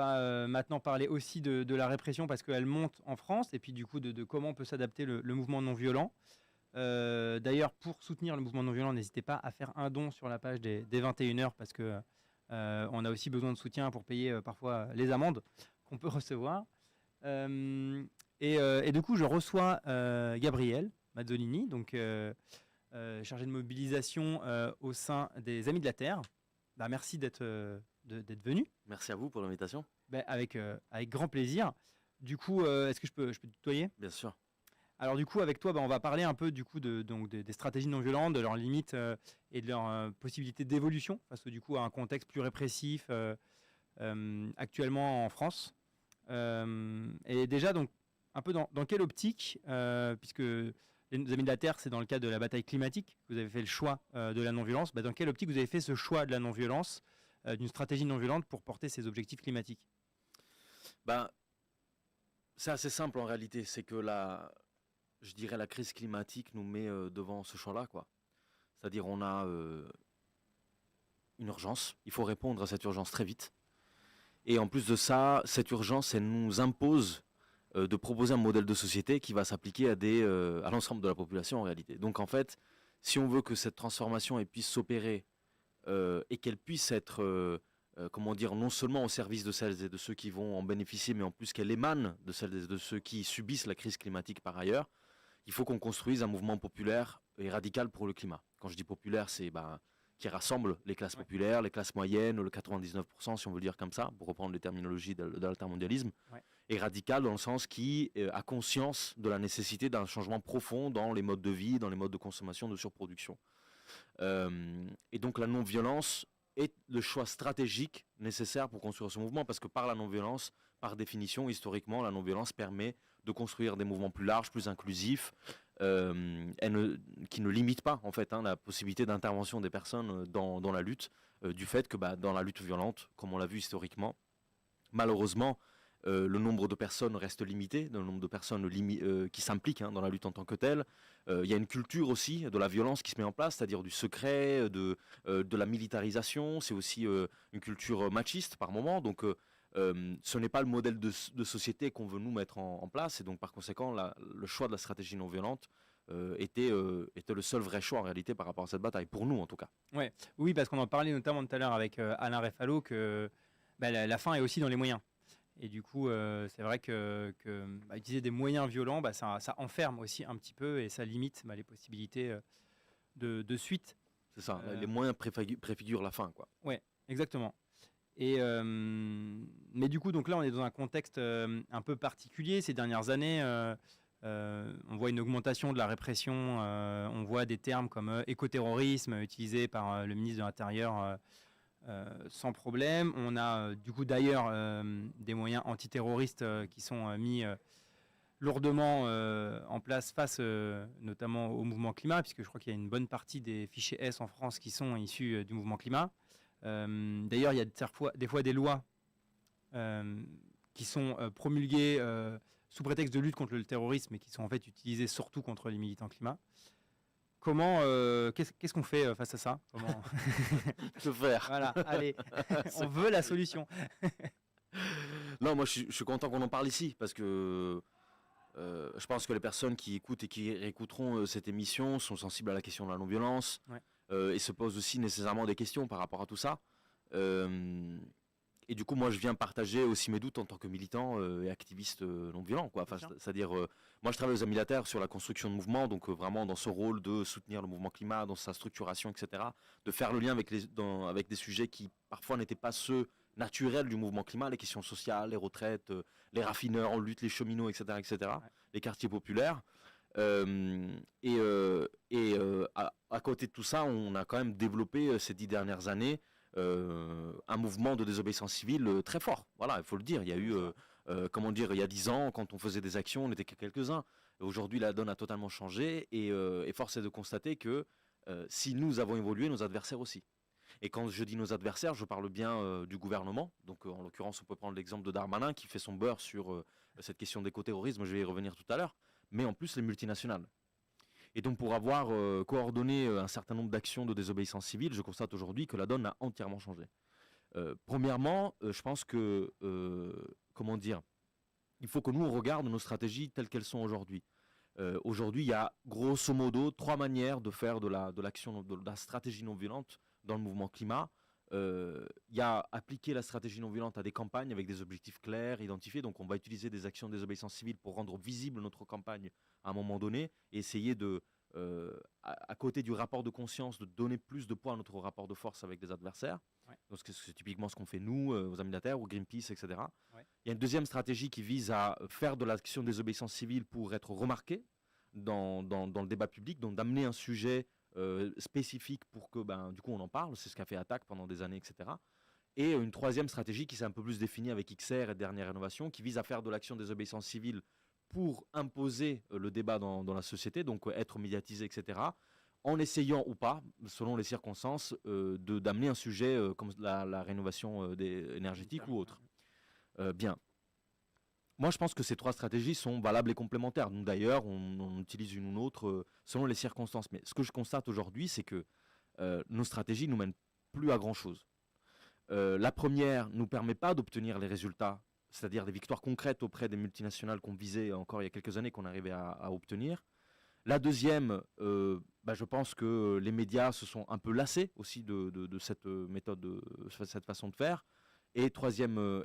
va maintenant parler aussi de la répression parce qu'elle monte en France et puis du coup de comment peut s'adapter le mouvement non violent. D'ailleurs, pour soutenir le mouvement non violent, n'hésitez pas à faire un don sur la page des 21h parce que on a aussi besoin de soutien pour payer parfois les amendes qu'on peut recevoir. Et du coup, je reçois Gabriel Mazzolini, donc chargé de mobilisation au sein des Amis de la Terre. Bah, merci d'être venu. Merci à vous pour l'invitation. Bah, avec grand plaisir. Du coup, est-ce que je peux te tutoyer? Bien sûr. Alors du coup, avec toi, bah, on va parler un peu du coup des stratégies non violentes, de leurs limites et de leurs possibilités d'évolution face du coup à un contexte plus répressif actuellement en France. Et déjà, donc, un peu dans quelle optique, puisque les Amis de la Terre, c'est dans le cadre de la bataille climatique que vous avez fait le choix de la non-violence, bah, dans quelle optique vous avez fait ce choix de la non-violence, d'une stratégie non-violente pour porter ces objectifs climatiques? Ben, c'est assez simple en réalité, c'est que je dirais la crise climatique nous met devant ce choix-là, quoi. C'est-à-dire on a une urgence, il faut répondre à cette urgence très vite. Et en plus de ça, cette urgence, elle nous impose de proposer un modèle de société qui va s'appliquer à l'ensemble de la population en réalité. Donc en fait, si on veut que cette transformation elle puisse s'opérer et qu'elle puisse être, comment dire, non seulement au service de celles et de ceux qui vont en bénéficier, mais en plus qu'elle émane de celles et de ceux qui subissent la crise climatique par ailleurs, il faut qu'on construise un mouvement populaire et radical pour le climat. Quand je dis populaire, c'est qui rassemble les classes populaires, les classes moyennes, le 99%, si on veut le dire comme ça, pour reprendre les terminologies de l'altermondialisme, et radical dans le sens qui a conscience de la nécessité d'un changement profond dans les modes de vie, dans les modes de consommation, de surproduction. Et donc la non-violence est le choix stratégique nécessaire pour construire ce mouvement, parce que par la non-violence, par définition, historiquement, la non-violence permet de construire des mouvements plus larges, plus inclusifs, qui ne limitent pas en fait la possibilité d'intervention des personnes dans la lutte, du fait que dans la lutte violente, comme on l'a vu historiquement, malheureusement, le nombre de personnes reste limité, le nombre de personnes qui s'impliquent dans la lutte en tant que telle. Il y a une culture aussi de la violence qui se met en place, c'est-à-dire du secret, de la militarisation. C'est aussi une culture machiste par moment. Donc ce n'est pas le modèle de société qu'on veut nous mettre en place. Et donc par conséquent, le choix de la stratégie non violente était le seul vrai choix en réalité par rapport à cette bataille, pour nous en tout cas. Ouais. Oui, parce qu'on en parlait notamment tout à l'heure avec Alain Refalo que la fin est aussi dans les moyens. Et du coup, c'est vrai que utiliser des moyens violents, ça enferme aussi un petit peu et ça limite les possibilités de suite. C'est ça, les moyens préfigurent la fin, quoi. Ouais, exactement. Et mais du coup, donc là, on est dans un contexte un peu particulier ces dernières années. On voit une augmentation de la répression. On voit des termes comme écoterrorisme utilisés par le ministre de l'Intérieur. Sans problème. On a du coup d'ailleurs des moyens antiterroristes qui sont mis lourdement en place face notamment au mouvement climat, puisque je crois qu'il y a une bonne partie des fichiers S en France qui sont issus du mouvement climat. D'ailleurs, il y a des fois des lois qui sont promulguées sous prétexte de lutte contre le terrorisme et qui sont en fait utilisées surtout contre les militants climat. Comment, qu'est-ce qu'on fait face à ça? Comment Que faire? Voilà, allez, on veut la solution. Non, moi je suis content qu'on en parle ici, parce que je pense que les personnes qui écoutent et qui réécouteront cette émission sont sensibles à la question de la non-violence, et se posent aussi nécessairement des questions par rapport à tout ça. Et du coup, moi, je viens partager aussi mes doutes en tant que militant et activiste non-violent, quoi. Enfin, c'est-à-dire, moi, je travaille aux Amis de la Terre sur la construction de mouvements, donc vraiment dans ce rôle de soutenir le mouvement climat, dans sa structuration, etc. De faire le lien avec des sujets qui, parfois, n'étaient pas ceux naturels du mouvement climat, les questions sociales, les retraites, les raffineurs en lutte, les cheminots, etc., etc., les quartiers populaires. À côté de tout ça, on a quand même développé ces 10 dernières années un mouvement de désobéissance civile très fort. Voilà, il faut le dire. Il y a eu, comment dire, il y a 10 ans, quand on faisait des actions, on n'était que quelques-uns. Aujourd'hui, la donne a totalement changé et force est de constater que si nous avons évolué, nos adversaires aussi. Et quand je dis nos adversaires, je parle bien du gouvernement. Donc, en l'occurrence, on peut prendre l'exemple de Darmanin qui fait son beurre sur cette question d'écoterrorisme. Je vais y revenir tout à l'heure. Mais en plus, les multinationales. Et donc pour avoir coordonné un certain nombre d'actions de désobéissance civile, je constate aujourd'hui que la donne a entièrement changé. Premièrement, je pense que, comment dire, il faut que nous, on regarde nos stratégies telles qu'elles sont aujourd'hui. Aujourd'hui, il y a grosso modo 3 manières de faire de la stratégie non violente dans le mouvement climat. Il y a appliquer la stratégie non violente à des campagnes avec des objectifs clairs, identifiés. Donc, on va utiliser des actions de désobéissance civile pour rendre visible notre campagne à un moment donné et essayer de, à côté du rapport de conscience, de donner plus de poids à notre rapport de force avec des adversaires. Ouais. Donc, c'est typiquement ce qu'on fait nous, aux Amis de la Terre ou Greenpeace, etc. Ouais. Il y a une deuxième stratégie qui vise à faire de l'action de désobéissance civile pour être remarqué dans le débat public, donc d'amener un sujet spécifique pour que du coup on en parle, c'est ce qu'a fait Attaque pendant des années, etc. Et une troisième stratégie qui s'est un peu plus définie avec XR et Dernière Rénovation, qui vise à faire de l'action de désobéissance civile pour imposer le débat dans la société, donc être médiatisé, etc., en essayant ou pas, selon les circonstances, d'amener un sujet comme la rénovation énergétique ou autre. Bien. Moi, je pense que ces 3 stratégies sont valables et complémentaires. Nous, d'ailleurs, on utilise une ou l'autre selon les circonstances. Mais ce que je constate aujourd'hui, c'est que nos stratégies ne nous mènent plus à grand-chose. La première ne nous permet pas d'obtenir les résultats, c'est-à-dire des victoires concrètes auprès des multinationales qu'on visait encore il y a quelques années, qu'on arrivait à obtenir. La deuxième, je pense que les médias se sont un peu lassés aussi de cette méthode, de cette façon de faire. Et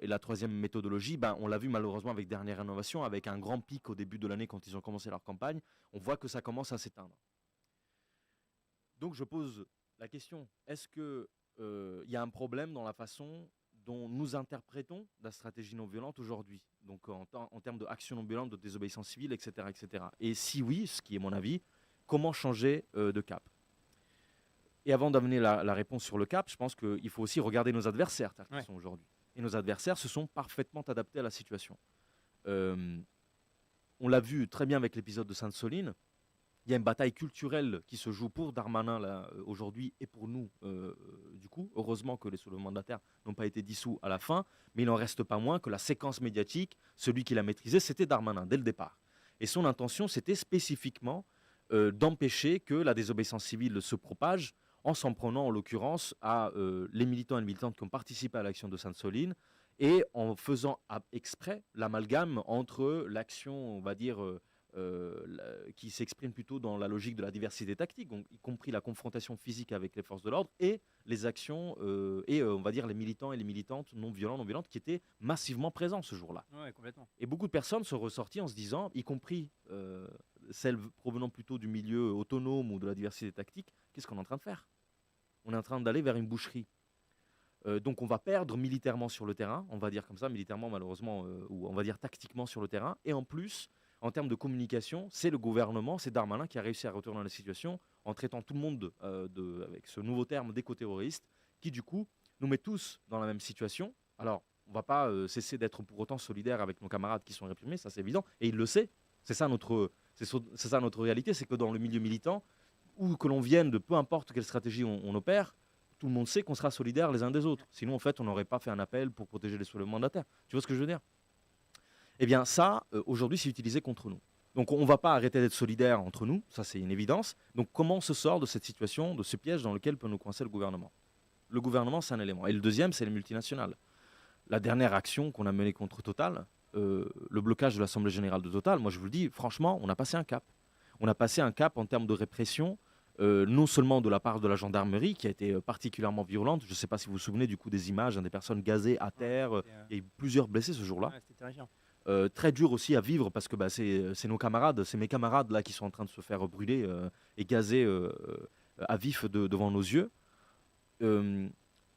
la troisième méthodologie, on l'a vu malheureusement avec Dernière Rénovation, avec un grand pic au début de l'année quand ils ont commencé leur campagne, on voit que ça commence à s'éteindre. Donc je pose la question, est-ce qu'il y a un problème dans la façon dont nous interprétons la stratégie non violente aujourd'hui, donc en termes d'action non violente, de désobéissance civile, etc., etc. Et si oui, ce qui est mon avis, comment changer de cap? Et avant d'amener la réponse sur le cap, je pense qu'il faut aussi regarder nos adversaires tels qu'ils sont aujourd'hui. Et nos adversaires se sont parfaitement adaptés à la situation. On l'a vu très bien avec l'épisode de Sainte-Soline. Il y a une bataille culturelle qui se joue pour Darmanin là, aujourd'hui et pour nous, du coup. Heureusement que les soulèvements de la Terre n'ont pas été dissous à la fin, mais il n'en reste pas moins que la séquence médiatique, celui qui l'a maîtrisé, c'était Darmanin, dès le départ. Et son intention, c'était spécifiquement d'empêcher que la désobéissance civile se propage en s'en prenant en l'occurrence à les militants et les militantes qui ont participé à l'action de Sainte-Soline et en faisant exprès l'amalgame entre l'action, on va dire, qui s'exprime plutôt dans la logique de la diversité tactique, donc, y compris la confrontation physique avec les forces de l'ordre et les actions on va dire les militants et les militantes non violentes qui étaient massivement présents ce jour-là. Ouais, complètement. Et beaucoup de personnes sont ressorties en se disant, y compris celles provenant plutôt du milieu autonome ou de la diversité tactique, qu'est-ce qu'on est en train de faire? On est en train d'aller vers une boucherie. Donc on va perdre militairement sur le terrain, on va dire comme ça, militairement malheureusement, ou on va dire tactiquement sur le terrain. Et en plus, en termes de communication, c'est le gouvernement, c'est Darmanin qui a réussi à retourner la situation en traitant tout le monde avec ce nouveau terme d'éco-terroriste, qui du coup nous met tous dans la même situation. Alors, on ne va pas cesser d'être pour autant solidaires avec nos camarades qui sont réprimés, ça c'est évident, et il le sait. C'est ça notre réalité, c'est que dans le milieu militant, où que l'on vienne de peu importe quelle stratégie on opère, tout le monde sait qu'on sera solidaires les uns des autres. Sinon, en fait, on n'aurait pas fait un appel pour protéger les soulèvements de la Terre. Tu vois ce que je veux dire? Eh bien, ça, aujourd'hui, c'est utilisé contre nous. Donc, on ne va pas arrêter d'être solidaires entre nous, ça c'est une évidence. Donc, comment on se sort de cette situation, de ce piège dans lequel peut nous coincer le gouvernement? Le gouvernement, c'est un élément. Et le deuxième, c'est les multinationales. La dernière action qu'on a menée contre Total, le blocage de l'Assemblée Générale de Total, moi je vous le dis, franchement, on a passé un cap. On a passé un cap en termes de répression, non seulement de la part de la gendarmerie, qui a été particulièrement violente. Je ne sais pas si vous vous souvenez du coup des images, des personnes gazées à terre. Il y a eu plusieurs blessés ce jour-là. Ouais, c'était terrifiant. Très dur aussi à vivre parce que c'est nos camarades, c'est mes camarades là qui sont en train de se faire brûler et gazer à vif devant nos yeux.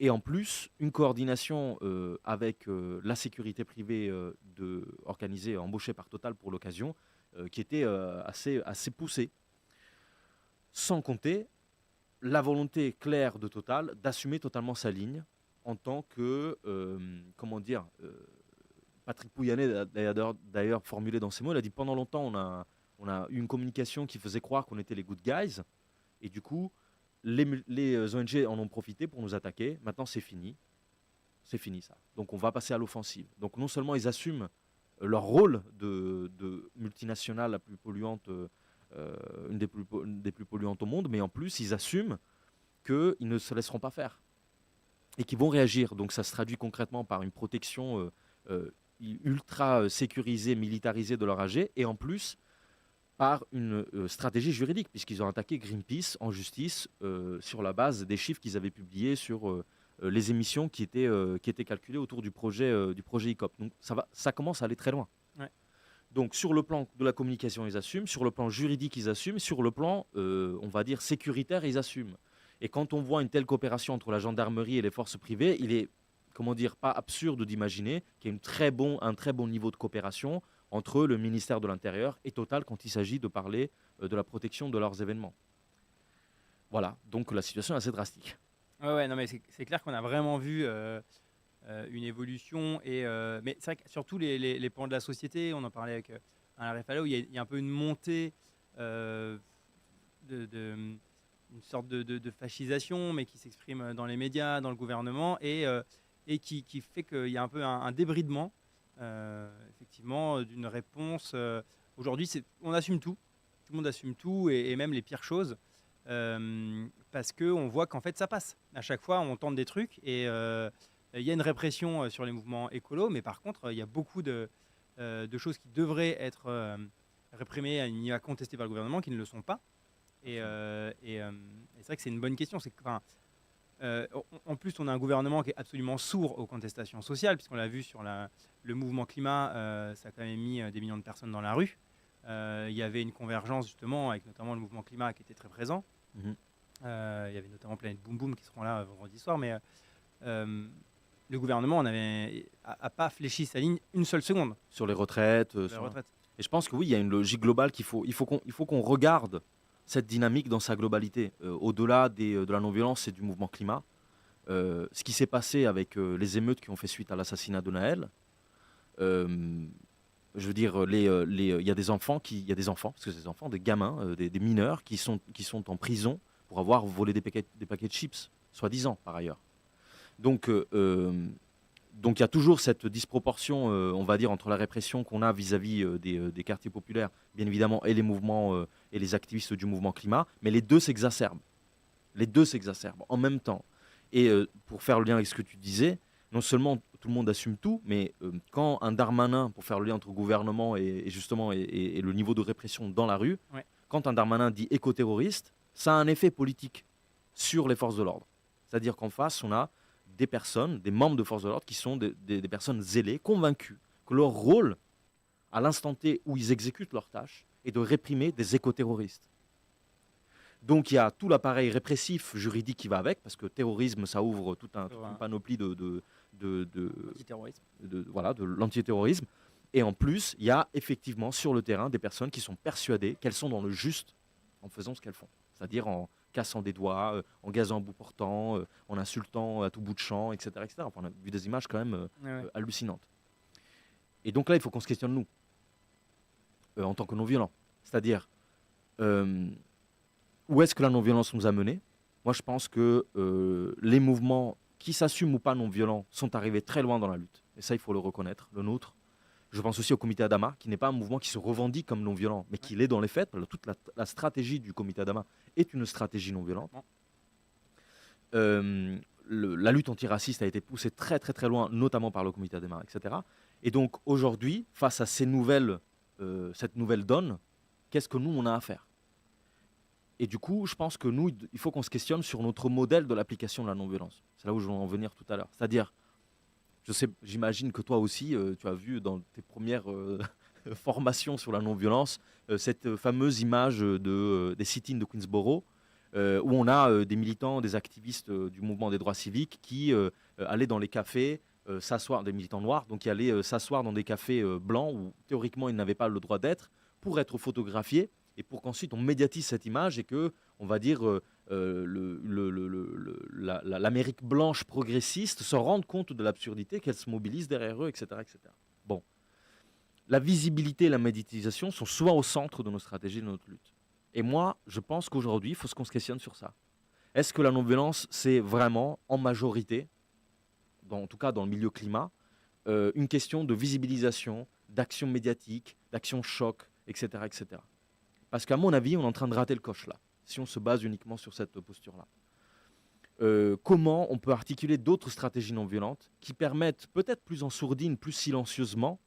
Et en plus, une coordination avec la sécurité privée organisée, embauchée par Total pour l'occasion, qui était assez poussée. Sans compter la volonté claire de Total d'assumer totalement sa ligne en tant que, Patrick Pouyanné a d'ailleurs formulé dans ses mots, il a dit pendant longtemps on a eu une communication qui faisait croire qu'on était les good guys, et du coup les ONG en ont profité pour nous attaquer. Maintenant c'est fini ça. Donc on va passer à l'offensive. Donc non seulement ils assument leur rôle de multinationale la plus polluante, une des plus polluantes au monde, mais en plus ils assument qu'ils ne se laisseront pas faire. et qui vont réagir. Donc ça se traduit concrètement par une protection ultra sécurisée, militarisée de leur AG, et en plus par une stratégie juridique, puisqu'ils ont attaqué Greenpeace en justice sur la base des chiffres qu'ils avaient publiés sur les émissions qui étaient calculées autour du projet ICOP. Donc ça commence à aller très loin. Ouais. Donc sur le plan de la communication, ils assument, sur le plan juridique, ils assument, sur le plan, on va dire, sécuritaire, ils assument. Et quand on voit une telle coopération entre la gendarmerie et les forces privées, il est, comment dire, pas absurde d'imaginer qu'il y a un très bon niveau de coopération entre le ministère de l'Intérieur et Total quand il s'agit de parler de la protection de leurs événements. Voilà, donc la situation est assez drastique. Ouais, non, mais c'est clair qu'on a vraiment vu une évolution. Mais c'est vrai que sur tous les pans de la société, on en parlait avec Alain Refalo, il y a un peu une montée une sorte de fascisation, mais qui s'exprime dans les médias, dans le gouvernement, et qui fait qu'il y a un peu un débridement, effectivement, d'une réponse. Aujourd'hui, on assume tout. Tout le monde assume tout, et même les pires choses. Parce qu'on voit qu'en fait ça passe. À chaque fois on tente des trucs, et il y a une répression sur les mouvements écolos, mais par contre il y a beaucoup de choses qui devraient être réprimées, à contester par le gouvernement, qui ne le sont pas. Et c'est vrai que c'est une bonne question. En plus, on a un gouvernement qui est absolument sourd aux contestations sociales, puisqu'on l'a vu sur le mouvement climat, ça a quand même mis des millions de personnes dans la rue. Il y avait une convergence justement avec notamment le mouvement climat qui était très présent. Mhm. Il y avait notamment Planète Boom Boom qui seront là vendredi soir, mais le gouvernement n'a pas fléchi sa ligne une seule seconde Sur les retraites. sur la retraite. Et je pense que oui, il y a une logique globale il faut qu'on regarde cette dynamique dans sa globalité, au-delà de la non-violence et du mouvement climat. Ce qui s'est passé avec les émeutes qui ont fait suite à l'assassinat de Naël, je veux dire, il y a des enfants, parce que c'est des enfants, des gamins, des mineurs qui sont en prison pour avoir volé des paquets de chips, soi-disant par ailleurs. Donc il y a toujours cette disproportion, on va dire, entre la répression qu'on a vis-à-vis des quartiers populaires, bien évidemment, et les mouvements et les activistes du mouvement climat, mais les deux s'exacerbent. Les deux s'exacerbent en même temps. Et pour faire le lien avec ce que tu disais, non seulement tout le monde assume tout, mais quand un Darmanin, pour faire le lien entre gouvernement et justement et le niveau de répression dans la rue, Ouais. quand un Darmanin dit éco-terroriste, ça a un effet politique sur les forces de l'ordre. C'est-à-dire qu'en face, on a des personnes, des membres de forces de l'ordre qui sont des personnes zélées, convaincues que leur rôle, à l'instant T où ils exécutent leurs tâches, est de réprimer des éco-terroristes. Donc il y a tout l'appareil répressif juridique qui va avec, parce que terrorisme, ça ouvre toute une panoplie de l'antiterrorisme. Et en plus, il y a effectivement sur le terrain des personnes qui sont persuadées qu'elles sont dans le juste en faisant ce qu'elles font. C'est-à-dire en cassant des doigts, en gazant à bout portant, en insultant à tout bout de champ, etc. etc. Enfin, on a vu des images quand même hallucinantes. Et donc là, il faut qu'on se questionne, nous, en tant que non-violents. C'est-à-dire, où est-ce que la non-violence nous a menés? Moi, je pense que les mouvements qui s'assument ou pas non-violents sont arrivés très loin dans la lutte. Et ça, il faut le reconnaître, le nôtre. Je pense aussi au Comité Adama, qui n'est pas un mouvement qui se revendique comme non-violent, mais qui l'est dans les faits. Toute la stratégie du Comité Adama est une stratégie non-violente. La lutte antiraciste a été poussée très très très loin, notamment par le Comité Adama, etc. Et donc aujourd'hui, face à cette nouvelle donne, qu'est-ce que nous, on a à faire? Et du coup, je pense que nous, il faut qu'on se questionne sur notre modèle de l'application de la non-violence. C'est là où je vais en venir tout à l'heure. C'est-à-dire, j'imagine que toi aussi, tu as vu dans tes premières formations sur la non-violence cette fameuse image des sit-ins de Queensborough, où on a des militants, des activistes du mouvement des droits civiques qui allaient dans les cafés s'asseoir, des militants noirs, donc qui allaient s'asseoir dans des cafés blancs où théoriquement ils n'avaient pas le droit d'être, pour être photographiés et pour qu'ensuite on médiatise cette image et que, on va dire, l'Amérique blanche progressiste se rende compte de l'absurdité, qu'elle se mobilise derrière eux, etc., etc. Bon. La visibilité et la médiatisation sont souvent au centre de nos stratégies, de notre lutte. Et moi, je pense qu'aujourd'hui, il faut qu'on se questionne sur ça. Est-ce que la non-violence, c'est vraiment, en majorité, en tout cas dans le milieu climat, une question de visibilisation, d'action médiatique, d'action choc, etc., etc. Parce qu'à mon avis, on est en train de rater le coche là, si on se base uniquement sur cette posture-là. comment on peut articuler d'autres stratégies non violentes qui permettent, peut-être plus en sourdine, plus silencieusement.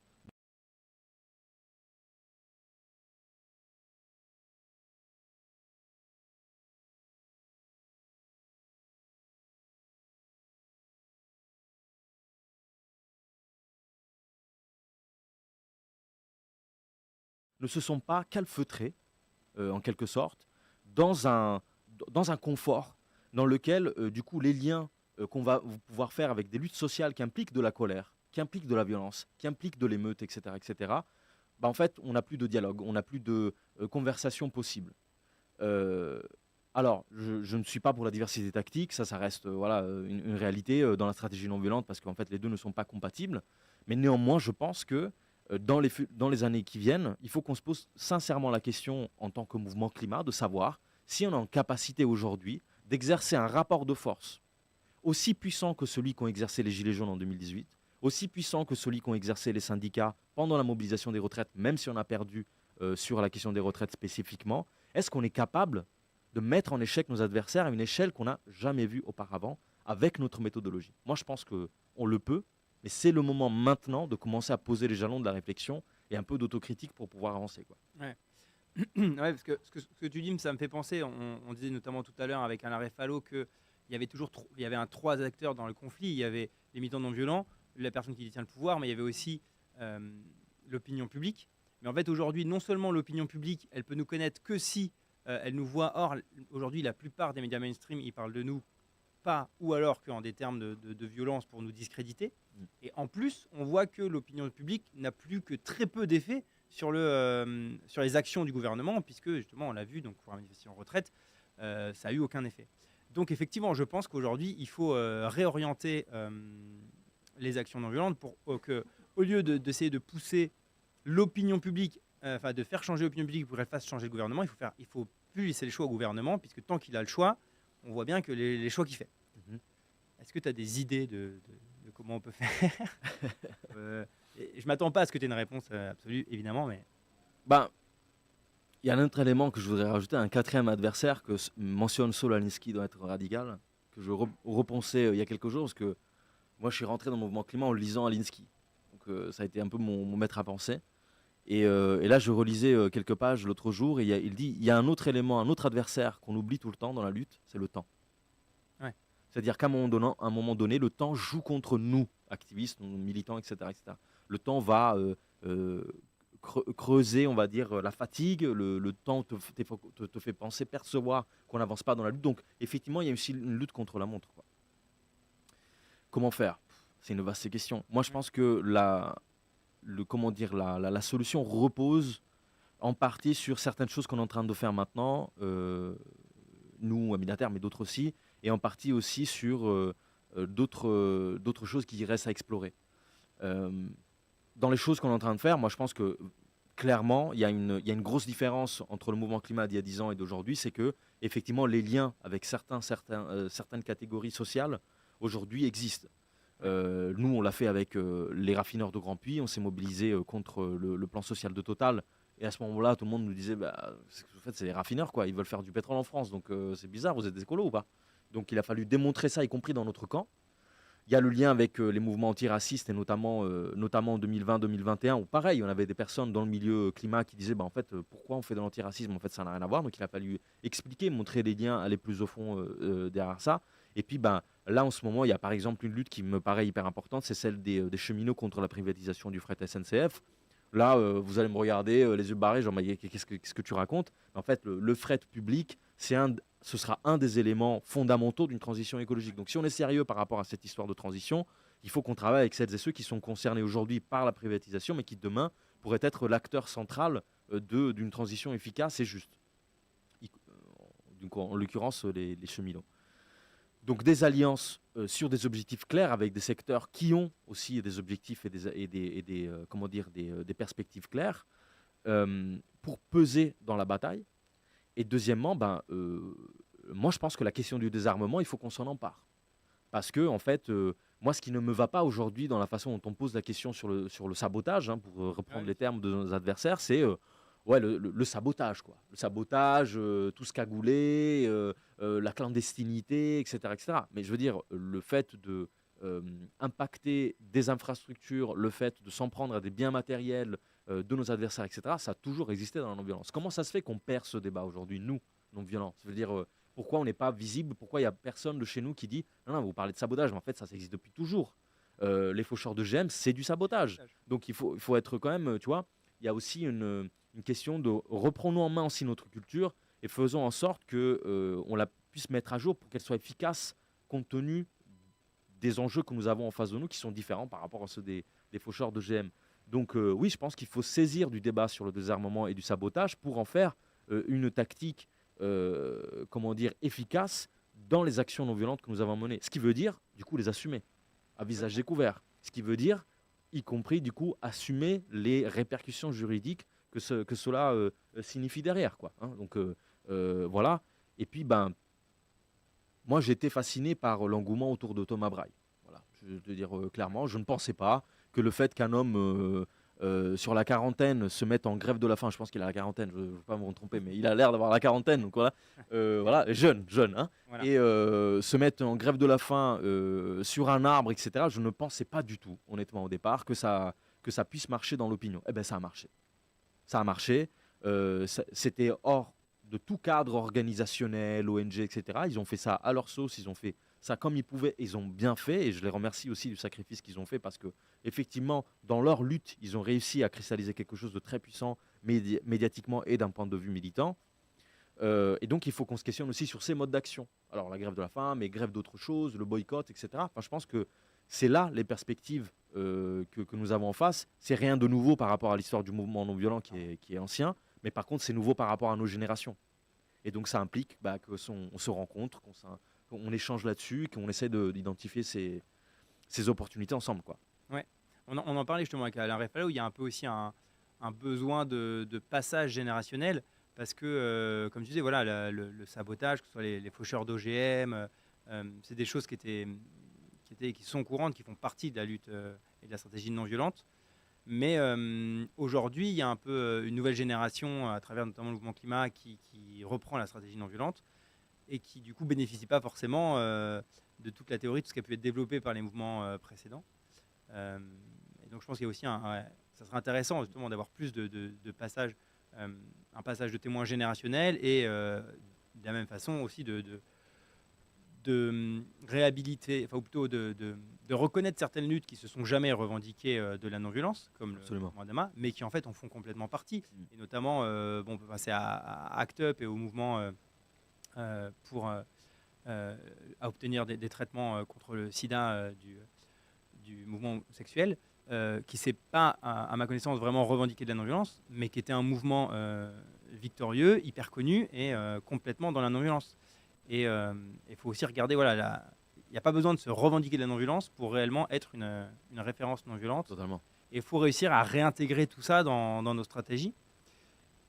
Ne se sont pas calfeutrés, en quelque sorte, dans un, dans un confort dans lequel, du coup, les liens qu'on va pouvoir faire avec des luttes sociales qui impliquent de la colère, qui impliquent de la violence, qui impliquent de l'émeute, etc., bah, en fait, on n'a plus de dialogue, on n'a plus de conversation possible. Euh, alors, je ne suis pas pour la diversité tactique, ça reste voilà, une réalité dans la stratégie non violente, parce qu'en fait, les deux ne sont pas compatibles. Mais néanmoins, je pense que dans les années qui viennent, il faut qu'on se pose sincèrement la question en tant que mouvement climat, de savoir si on est en capacité aujourd'hui d'exercer un rapport de force aussi puissant que celui qu'ont exercé les Gilets jaunes en 2018, aussi puissant que celui qu'ont exercé les syndicats pendant la mobilisation des retraites, même si on a perdu sur la question des retraites spécifiquement. Est-ce qu'on est capable de mettre en échec nos adversaires à une échelle qu'on n'a jamais vue auparavant avec notre méthodologie? Moi, je pense qu'on le peut, mais c'est le moment maintenant de commencer à poser les jalons de la réflexion et un peu d'autocritique pour pouvoir avancer, quoi. Ouais. Ouais, parce que ce que tu dis, ça me fait penser, on disait notamment tout à l'heure avec Alain Refalo qu'il y avait il y avait trois acteurs dans le conflit. Il y avait les militants non violents, la personne qui détient le pouvoir, mais il y avait aussi euh, l'opinion publique. Mais en fait, aujourd'hui, non seulement l'opinion publique, elle peut nous connaître que si elle nous voit. Or, aujourd'hui, la plupart des médias mainstream, ils parlent de nous pas, ou alors qu'en des termes de violence pour nous discréditer. Et en plus, on voit que l'opinion publique n'a plus que très peu d'effet sur les actions du gouvernement, puisque justement, on l'a vu, donc pour la manifestation en retraite, ça n'a eu aucun effet. Donc effectivement, je pense qu'aujourd'hui, il faut réorienter les actions non violentes pour que, au lieu d'essayer de pousser l'opinion publique, enfin de faire changer l'opinion publique pour qu'elle fasse changer le gouvernement, il faut plus laisser le choix au gouvernement, puisque tant qu'il a le choix, on voit bien que les choix qu'il fait. Mhm. Est-ce que tu as des idées de comment on peut faire Je m'attends pas à ce que tu aies une réponse absolue, évidemment, mais... Ben, il y a un autre élément que je voudrais rajouter, un quatrième adversaire que mentionne Saul Alinsky doit être radical, que je repensais il y a quelques jours, parce que moi je suis rentré dans le mouvement climat en lisant Alinsky. Donc ça a été un peu mon maître à penser. Et là je relisais quelques pages l'autre jour, et il dit, il y a un autre élément, un autre adversaire qu'on oublie tout le temps dans la lutte, c'est le temps. Ouais. C'est-à-dire qu'à un moment donné, le temps joue contre nous, activistes, nous, militants, etc. Le temps va creuser, on va dire, la fatigue. Le temps te fait penser, percevoir qu'on n'avance pas dans la lutte. Donc, effectivement, il y a aussi une lutte contre la montre, quoi. Comment faire? C'est une vaste question. Moi, je pense que comment dire, la solution repose en partie sur certaines choses qu'on est en train de faire maintenant, nous, à Minater, mais d'autres aussi, et en partie aussi sur d'autres choses qui restent à explorer. Euh, dans les choses qu'on est en train de faire, moi je pense que clairement, il y a une grosse différence entre le mouvement climat d'il y a 10 ans et d'aujourd'hui, c'est que effectivement les liens avec certaines catégories sociales aujourd'hui existent. Nous, on l'a fait avec les raffineurs de Grand Puy, on s'est mobilisé contre le plan social de Total. Et à ce moment-là, tout le monde nous disait, bah, en fait, c'est les raffineurs, quoi. Ils veulent faire du pétrole en France, donc c'est bizarre, vous êtes des écolos ou pas? Donc il a fallu démontrer ça, y compris dans notre camp. Il y a le lien avec les mouvements antiracistes, et notamment en 2020-2021, où pareil, on avait des personnes dans le milieu climat qui disaient, bah, en fait, pourquoi on fait de l'antiracisme? En fait, ça n'a rien à voir. Donc il a fallu expliquer, montrer les liens, aller plus au fond derrière ça. Et puis, ben, là, en ce moment, il y a par exemple une lutte qui me paraît hyper importante, c'est celle des cheminots contre la privatisation du fret SNCF. Là, vous allez me regarder les yeux barrés, genre, mais qu'est-ce que tu racontes? En fait, le fret public, ce sera un des éléments fondamentaux d'une transition écologique. Donc si on est sérieux par rapport à cette histoire de transition, il faut qu'on travaille avec celles et ceux qui sont concernés aujourd'hui par la privatisation, mais qui demain pourraient être l'acteur central d'une transition efficace et juste. En l'occurrence, les cheminots. Donc des alliances sur des objectifs clairs avec des secteurs qui ont aussi des objectifs des perspectives claires pour peser dans la bataille. Et deuxièmement, moi je pense que la question du désarmement, il faut qu'on s'en empare. Parce que, en fait, moi ce qui ne me va pas aujourd'hui dans la façon dont on pose la question sur le sabotage, hein, pour reprendre les termes de nos adversaires, c'est ouais, le sabotage, quoi. Le sabotage, tout ce cagoulé, la clandestinité, etc., etc. Mais je veux dire, le fait de impacter des infrastructures, le fait de s'en prendre à des biens matériels de nos adversaires, etc., ça a toujours existé dans la non-violence. Comment ça se fait qu'on perd ce débat aujourd'hui, nous, non-violents? Ça veut dire, pourquoi on n'est pas visible? Pourquoi il n'y a personne de chez nous qui dit, non, non, vous parlez de sabotage, mais en fait, ça existe depuis toujours. Les faucheurs de GM, c'est du sabotage. Donc il faut être quand même, tu vois, il y a aussi une question de reprenons en main aussi notre culture et faisons en sorte que on la puisse mettre à jour pour qu'elle soit efficace compte tenu des enjeux que nous avons en face de nous qui sont différents par rapport à ceux des faucheurs de GM. Donc oui, je pense qu'il faut saisir du débat sur le désarmement et du sabotage pour en faire une tactique, comment dire, efficace dans les actions non violentes que nous avons menées. Ce qui veut dire, du coup, les assumer à visage découvert. Ce qui veut dire, y compris, du coup, assumer les répercussions juridiques que cela signifie derrière, quoi. Hein. Donc voilà. Et puis, ben, moi, j'étais fasciné par l'engouement autour de Thomas Braille. Voilà, je vais te dire clairement, je ne pensais pas que le fait qu'un homme sur la quarantaine se mette en grève de la faim, je pense qu'il a la quarantaine, je ne veux pas me tromper, mais il a l'air d'avoir la quarantaine, donc voilà, voilà, jeune, hein, Voilà. et se mettre en grève de la faim sur un arbre, etc. Je ne pensais pas du tout, honnêtement, au départ, que ça puisse marcher dans l'opinion. Eh bien, ça a marché. Ça a marché. C'était hors de tout cadre organisationnel, ONG, etc. Ils ont fait ça à leur sauce, ils ont fait ça comme ils pouvaient, et ils ont bien fait, et je les remercie aussi du sacrifice qu'ils ont fait, parce que effectivement, dans leur lutte, ils ont réussi à cristalliser quelque chose de très puissant médiatiquement et d'un point de vue militant. Et donc, il faut qu'on se questionne aussi sur ces modes d'action. Alors, la grève de la faim, mais grève d'autres choses, le boycott, etc. Enfin, je pense que c'est là les perspectives que nous avons en face. C'est rien de nouveau par rapport à l'histoire du mouvement non violent qui est ancien, mais par contre, c'est nouveau par rapport à nos générations. Et donc, ça implique qu'on se rencontre, qu'on échange là-dessus, qu'on essaie d'identifier ces opportunités ensemble, quoi. Ouais. On en parlait justement avec Alain Réfalo, où il y a un peu aussi un besoin de passage générationnel, parce que, comme tu disais, voilà, le sabotage, que ce soit les faucheurs d'OGM, c'est des choses qui sont courantes, qui font partie de la lutte et de la stratégie non violente. Mais aujourd'hui, il y a un peu une nouvelle génération, à travers notamment le mouvement climat, qui reprend la stratégie non violente et qui, du coup, bénéficie pas forcément de toute la théorie, tout ce qui a pu être développé par les mouvements précédents. Euh, et donc, je pense qu'il y a aussi ça serait intéressant justement d'avoir plus de passages, un passage de témoins générationnel et de la même façon aussi de réhabiliter, enfin, ou plutôt de reconnaître certaines luttes qui se sont jamais revendiquées de la non-violence, comme le Absolument. mouvement Dama, mais qui en fait en font complètement partie. Et notamment, bon, on peut passer à ACT UP et au mouvement pour à obtenir des traitements contre le sida du mouvement sexuel, qui s'est pas, à ma connaissance, vraiment revendiqué de la non-violence, mais qui était un mouvement victorieux, hyper connu et complètement dans la non-violence. Et il faut aussi regarder, voilà, il n'y a pas besoin de se revendiquer de la non-violence pour réellement être une référence non-violente. Totalement. Et il faut réussir à réintégrer tout ça dans nos stratégies.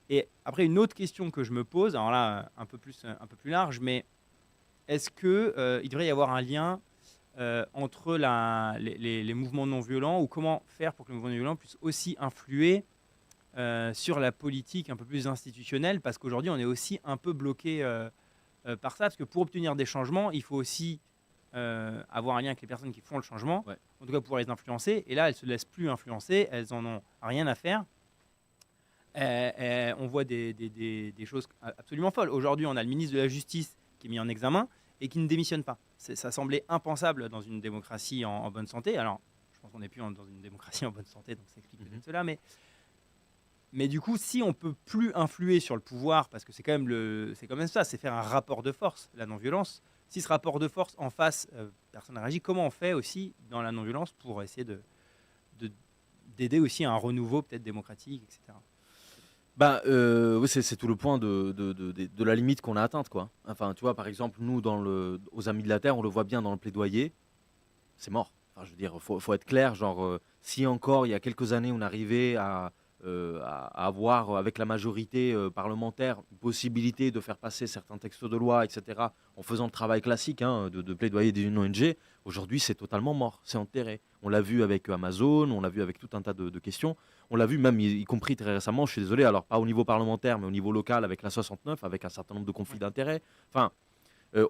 Et après, une autre question que je me pose, alors là, un peu plus large, mais est-ce qu'il devrait y avoir un lien entre les mouvements non violents, ou comment faire pour que le mouvement non violent puisse aussi influer sur la politique un peu plus institutionnelle, parce qu'aujourd'hui, on est aussi un peu bloqué par ça, parce que pour obtenir des changements, il faut aussi avoir un lien avec les personnes qui font le changement, Ouais. en tout cas pouvoir les influencer, et là, elles ne se laissent plus influencer, elles en ont rien à faire. On voit des choses absolument folles. Aujourd'hui, on a le ministre de la Justice qui est mis en examen et qui ne démissionne pas. Ça semblait impensable dans une démocratie en bonne santé. Alors, je pense qu'on n'est plus dans une démocratie en bonne santé, donc ça explique peut-être cela. Mais du coup, si on peut plus influer sur le pouvoir, parce que c'est quand même ça, c'est faire un rapport de force, la non-violence. Si ce rapport de force en face, personne n'a réagi, comment on fait aussi dans la non-violence pour essayer d'aider aussi à un renouveau peut-être démocratique, etc. Bah, oui, c'est tout le point de la limite qu'on a atteinte, quoi. Enfin, tu vois, par exemple, nous, aux Amis de la Terre, on le voit bien dans le plaidoyer, c'est mort. Enfin, je veux dire, faut être clair, genre, si encore, il y a quelques années, on arrivait à à avoir avec la majorité parlementaire une possibilité de faire passer certains textes de loi, etc., en faisant le travail classique de plaidoyer d'une ONG, aujourd'hui c'est totalement mort, c'est enterré. On l'a vu avec Amazon, on l'a vu avec tout un tas de questions, on l'a vu même y compris très récemment, je suis désolé, alors pas au niveau parlementaire, mais au niveau local avec la 69, avec un certain nombre de conflits d'intérêts. Enfin,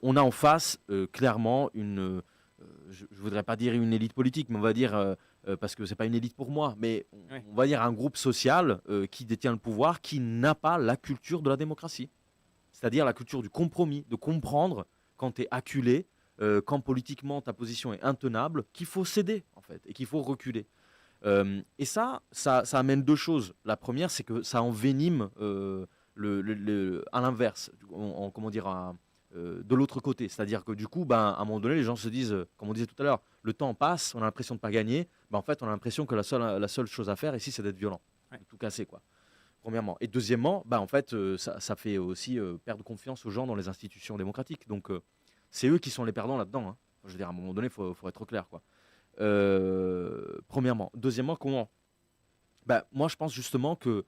on a en face clairement je ne voudrais pas dire une élite politique, mais on va dire, parce que ce n'est pas une élite pour moi, mais on va dire un groupe social qui détient le pouvoir, qui n'a pas la culture de la démocratie. C'est-à-dire la culture du compromis, de comprendre quand tu es acculé, quand politiquement ta position est intenable, qu'il faut céder, en fait, et qu'il faut reculer. Et ça amène deux choses. La première, c'est que ça envenime à l'inverse, comment dire, de l'autre côté. C'est-à-dire que du coup, à un moment donné, les gens se disent, comme on disait tout à l'heure, le temps passe, on a l'impression de ne pas gagner. En fait, on a l'impression que la seule chose à faire ici, c'est d'être violent, de tout casser, quoi. Premièrement. Et deuxièmement, en fait, ça fait aussi perdre confiance aux gens dans les institutions démocratiques. Donc, c'est eux qui sont les perdants là-dedans. Hein. Je veux dire, à un moment donné, il faut être clair, quoi. Premièrement. Deuxièmement, comment moi, je pense justement que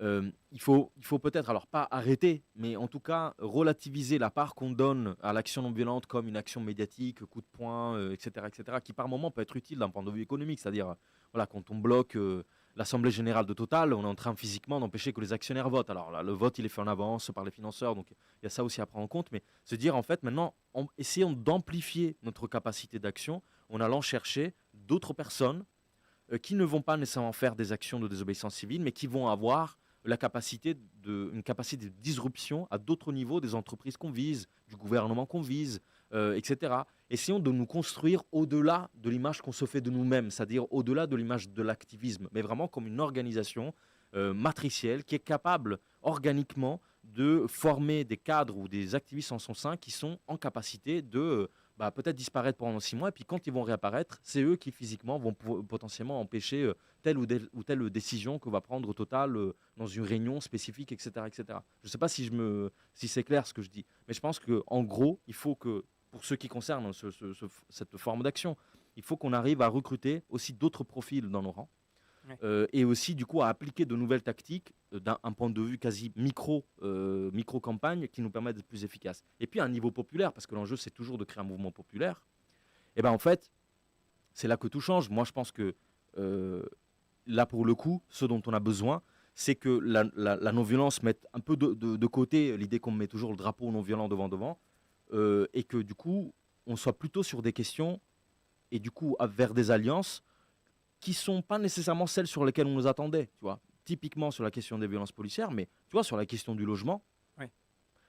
il faut peut-être, alors pas arrêter, mais en tout cas relativiser la part qu'on donne à l'action non violente comme une action médiatique, coup de poing, etc., qui par moment peut être utile d'un point de vue économique. C'est-à-dire, voilà, quand on bloque l'Assemblée générale de Total, on est en train physiquement d'empêcher que les actionnaires votent. Alors là, le vote, il est fait en avance par les financeurs, donc il y a ça aussi à prendre en compte. Mais se dire, en fait, maintenant, essayons d'amplifier notre capacité d'action en allant chercher d'autres personnes qui ne vont pas nécessairement faire des actions de désobéissance civile, mais qui vont avoir une capacité de disruption à d'autres niveaux des entreprises qu'on vise, du gouvernement qu'on vise, etc. Essayons de nous construire au-delà de l'image qu'on se fait de nous-mêmes, c'est-à-dire au-delà de l'image de l'activisme, mais vraiment comme une organisation matricielle qui est capable organiquement de former des cadres ou des activistes en son sein qui sont en capacité de peut-être disparaître pendant 6 mois, et puis quand ils vont réapparaître, c'est eux qui physiquement vont potentiellement empêcher telle ou telle décision que va prendre Total dans une réunion spécifique, etc. etc. Je ne sais pas si c'est clair ce que je dis, mais je pense qu'en gros, il faut que, pour ce qui concerne cette forme d'action, il faut qu'on arrive à recruter aussi d'autres profils dans nos rangs, et aussi du coup à appliquer de nouvelles tactiques d'un point de vue quasi micro-campagne qui nous permettent d'être plus efficaces. Et puis à un niveau populaire, parce que l'enjeu c'est toujours de créer un mouvement populaire, et en fait c'est là que tout change. Moi je pense que là pour le coup, ce dont on a besoin, c'est que la non-violence mette un peu de côté l'idée qu'on met toujours le drapeau non-violent devant, et que du coup on soit plutôt sur des questions et du coup vers des alliances qui sont pas nécessairement celles sur lesquelles on nous attendait, tu vois. Typiquement sur la question des violences policières, mais tu vois, sur la question du logement,